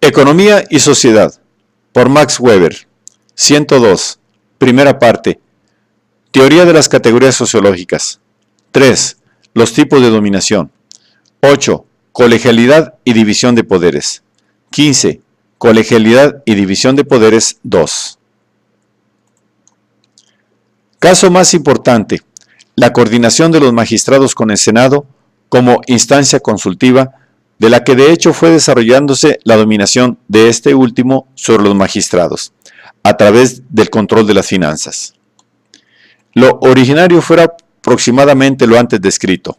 Economía y Sociedad, por Max Weber. 102. Primera parte. Teoría de las categorías sociológicas. 3. Los tipos de dominación. 8. Colegialidad y división de poderes. 15. Colegialidad y división de poderes 2. Caso más importante. La coordinación de los magistrados con el Senado como instancia consultiva, de la que de hecho fue desarrollándose la dominación de este último sobre los magistrados, a través del control de las finanzas. Lo originario fuera aproximadamente lo antes descrito,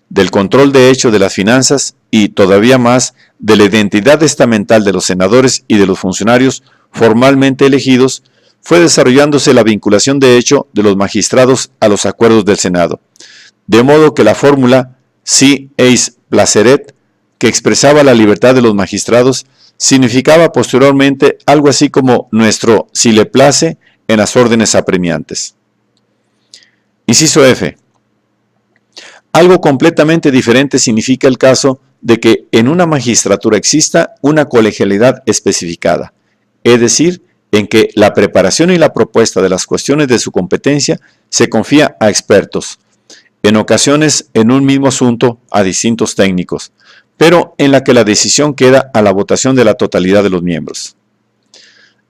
del control de hecho de las finanzas y todavía más de la identidad estamental de los senadores y de los funcionarios formalmente elegidos, fue desarrollándose la vinculación de hecho de los magistrados a los acuerdos del Senado, de modo que la fórmula si eis placeret, que expresaba la libertad de los magistrados, significaba posteriormente algo así como nuestro si le place en las órdenes apremiantes. Inciso F. Algo completamente diferente significa el caso de que en una magistratura exista una colegialidad especificada, es decir, en que la preparación y la propuesta de las cuestiones de su competencia se confía a expertos, en ocasiones en un mismo asunto a distintos técnicos, pero en la que la decisión queda a la votación de la totalidad de los miembros.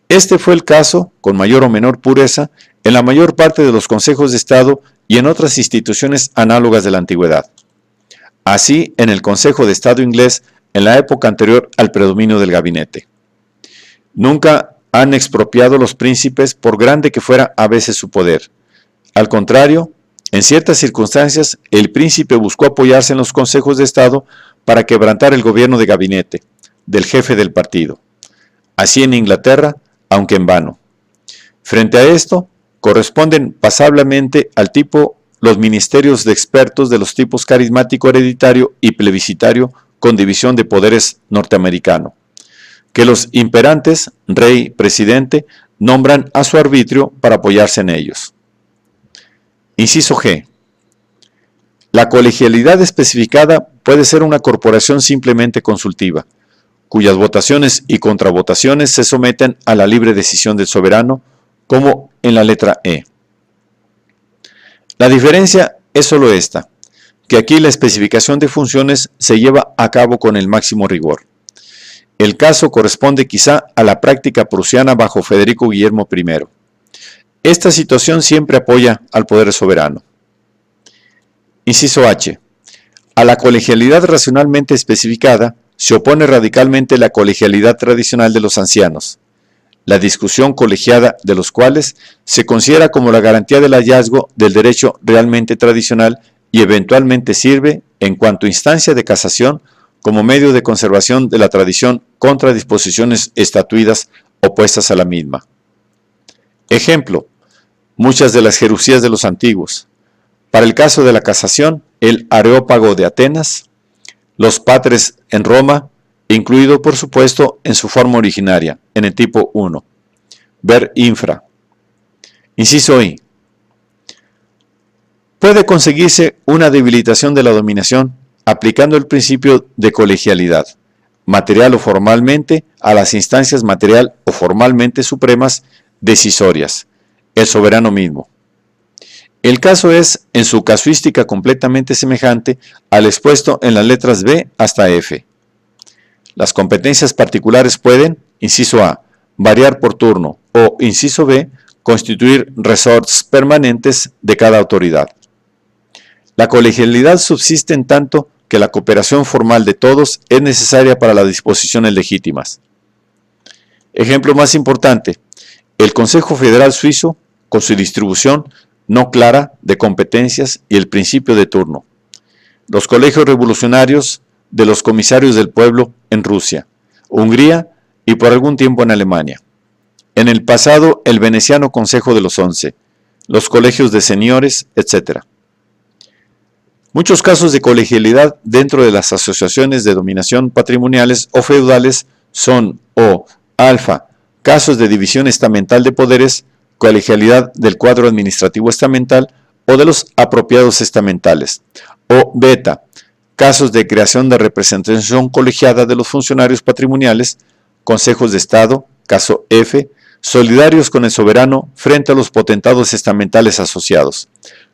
Este fue el caso, con mayor o menor pureza, en la mayor parte de los consejos de Estado y en otras instituciones análogas de la antigüedad. Así, en el Consejo de Estado inglés, en la época anterior al predominio del gabinete. Nunca han expropiado los príncipes, por grande que fuera a veces su poder. Al contrario, en ciertas circunstancias, el príncipe buscó apoyarse en los consejos de Estado para quebrantar el gobierno de gabinete del jefe del partido. Así en Inglaterra, aunque en vano. Frente a esto, corresponden pasablemente al tipo los ministerios de expertos de los tipos carismático hereditario y plebiscitario con división de poderes norteamericano, que los imperantes, rey, presidente, nombran a su arbitrio para apoyarse en ellos. Inciso G. La colegialidad especificada puede ser una corporación simplemente consultiva, cuyas votaciones y contravotaciones se someten a la libre decisión del soberano, como en la letra E. La diferencia es solo esta, que aquí la especificación de funciones se lleva a cabo con el máximo rigor. El caso corresponde quizá a la práctica prusiana bajo Federico Guillermo I. Esta situación siempre apoya al poder soberano. Inciso H. A la colegialidad racionalmente especificada se opone radicalmente la colegialidad tradicional de los ancianos, la discusión colegiada de los cuales se considera como la garantía del hallazgo del derecho realmente tradicional y eventualmente sirve, en cuanto a instancia de casación, como medio de conservación de la tradición contra disposiciones estatuidas opuestas a la misma. Ejemplo, muchas de las jerusías de los antiguos. Para el caso de la casación, el Areópago de Atenas, los patres en Roma, incluido por supuesto en su forma originaria, en el tipo 1. Ver infra. Inciso I. Puede conseguirse una debilitación de la dominación aplicando el principio de colegialidad, material o formalmente, a las instancias material o formalmente supremas decisorias, el soberano mismo. El caso es, en su casuística, completamente semejante al expuesto en las letras B hasta F. Las competencias particulares pueden, inciso A, variar por turno o, inciso B, constituir resorts permanentes de cada autoridad. La colegialidad subsiste en tanto que la cooperación formal de todos es necesaria para las disposiciones legítimas. Ejemplo más importante, el Consejo Federal Suizo, con su distribución no clara de competencias y el principio de turno. Los colegios revolucionarios de los comisarios del pueblo en Rusia, Hungría y por algún tiempo en Alemania. En el pasado, el veneciano Consejo de los 11, los colegios de señores, etc. Muchos casos de colegialidad dentro de las asociaciones de dominación patrimoniales o feudales son o alfa, casos de división estamental de poderes, colegialidad del cuadro administrativo estamental o de los apropiados estamentales, o beta, casos de creación de representación colegiada de los funcionarios patrimoniales, consejos de Estado, caso F, solidarios con el soberano frente a los potentados estamentales asociados,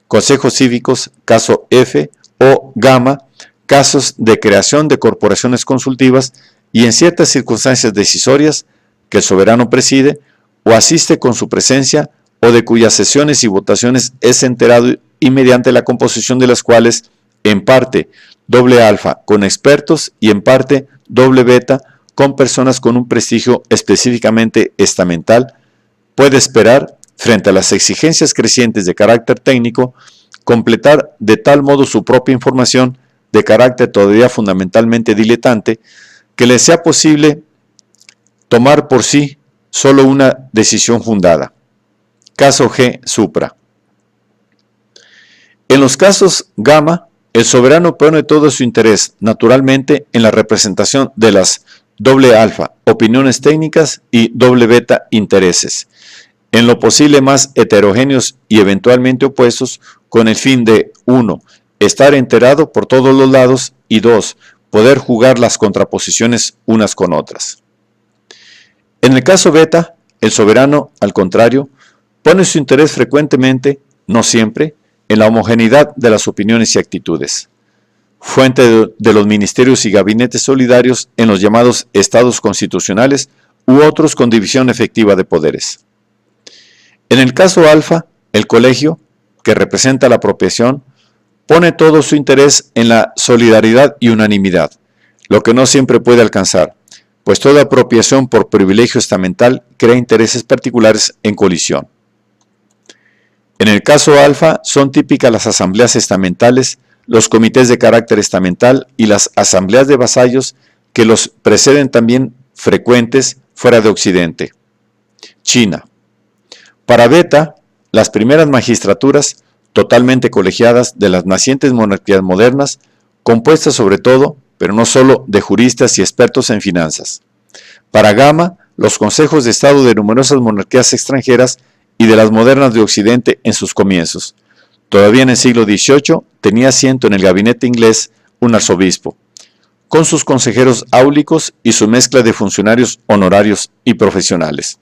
consejos cívicos, caso F, o gamma, casos de creación de corporaciones consultivas y en ciertas circunstancias decisorias que el soberano preside o asiste con su presencia o de cuyas sesiones y votaciones es enterado y mediante la composición de las cuales, en parte doble alfa con expertos y en parte doble beta con personas con un prestigio específicamente estamental, puede esperar, frente a las exigencias crecientes de carácter técnico, completar de tal modo su propia información de carácter todavía fundamentalmente diletante, que le sea posible tomar por sí solo una decisión fundada. Caso G supra. En los casos gamma, el soberano pone todo su interés, naturalmente, en la representación de las doble alfa, opiniones técnicas, y doble beta, intereses, en lo posible más heterogéneos y eventualmente opuestos, con el fin de 1. Estar enterado por todos los lados y 2. Poder jugar las contraposiciones unas con otras. En el caso beta, el soberano, al contrario, pone su interés frecuentemente, no siempre, en la homogeneidad de las opiniones y actitudes, fuente de los ministerios y gabinetes solidarios en los llamados estados constitucionales u otros con división efectiva de poderes. En el caso alfa, el colegio, que representa la apropiación, pone todo su interés en la solidaridad y unanimidad, lo que no siempre puede alcanzar, pues toda apropiación por privilegio estamental crea intereses particulares en colisión. En el caso alfa son típicas las asambleas estamentales, los comités de carácter estamental y las asambleas de vasallos que los preceden, también frecuentes fuera de Occidente. China. Para beta, las primeras magistraturas totalmente colegiadas de las nacientes monarquías modernas, compuestas sobre todo, pero no solo, de juristas y expertos en finanzas. Para gamma, los consejos de Estado de numerosas monarquías extranjeras y de las modernas de Occidente en sus comienzos. Todavía en el siglo XVIII tenía asiento en el gabinete inglés un arzobispo, con sus consejeros áulicos y su mezcla de funcionarios honorarios y profesionales.